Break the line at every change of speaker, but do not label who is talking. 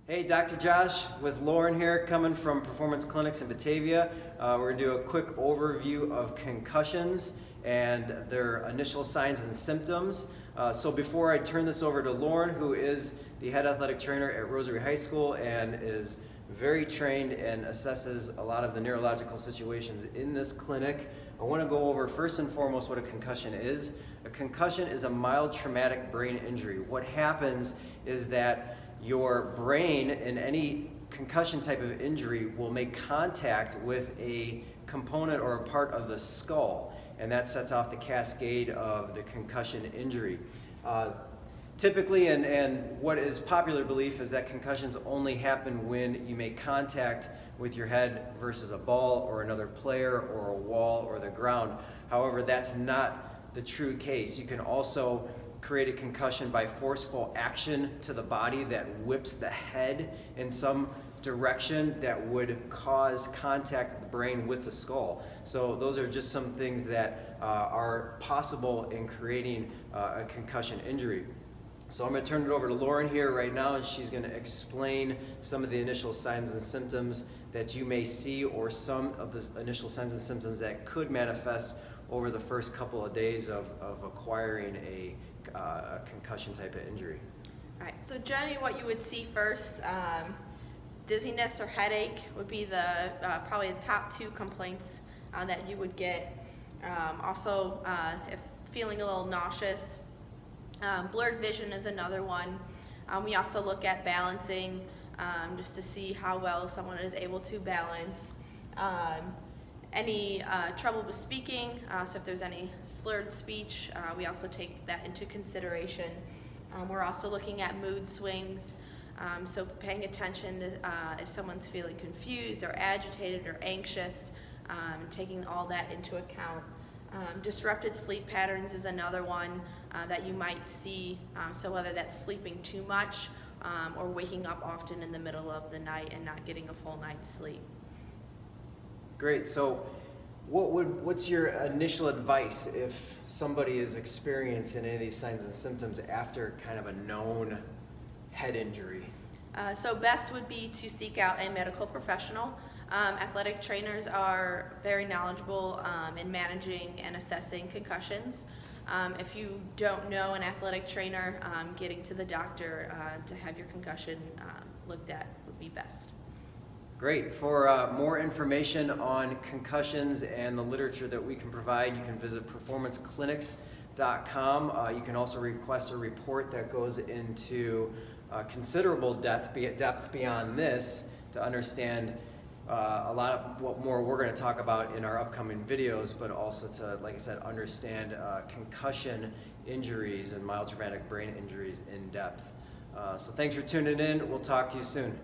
Hey, Dr. Josh with Lauren here, coming from Performance Clinics in Batavia. We're going to do a quick overview of concussions and their initial signs and symptoms. So before I turn this over to Lauren, who is the head athletic trainer at Rosary High School and is very trained and assesses a lot of the neurological situations in this clinic, I want to go over first and foremost what a concussion is. A concussion is a mild traumatic brain injury. What happens is that your brain in any concussion type of injury will make contact with a component or a part of the skull, and that sets off the cascade of the concussion injury. Typically, and what is popular belief is that concussions only happen when you make contact with your head versus a ball or another player or a wall or the ground. However, that's not the true case. You can also create a concussion by forceful action to the body that whips the head in some direction that would cause contact of the brain with the skull. So those are just some things that are possible in creating a concussion injury. So I'm going to turn it over to Lauren here right now, and she's going to explain some of the initial signs and symptoms that you may see, or some of the initial signs and symptoms that could manifest over the first couple of days of acquiring a concussion type of injury.
All right, so generally what you would see first, dizziness or headache would be the probably the top two complaints that you would get. Also, if feeling a little nauseous, blurred vision is another one. We also look at balancing just to see how well someone is able to balance. Any trouble with speaking, so if there's any slurred speech, we also take that into consideration. We're also looking at mood swings, so paying attention to if someone's feeling confused or agitated or anxious, taking all that into account. Disrupted sleep patterns is another one that you might see, so whether that's sleeping too much or waking up often in the middle of the night and not getting a full night's sleep.
Great. So what's your initial advice if somebody is experiencing any of these signs and symptoms after kind of a known head injury?
So best would be to seek out a medical professional. Athletic trainers are very knowledgeable in managing and assessing concussions. If you don't know an athletic trainer, getting to the doctor to have your concussion looked at would be best.
Great. For more information on concussions and the literature that we can provide, you can visit performanceclinics.com. You can also request a report that goes into considerable depth beyond this to understand a lot of what more we're going to talk about in our upcoming videos, but also to, like I said, understand concussion injuries and mild traumatic brain injuries in depth. So thanks for tuning in. We'll talk to you soon.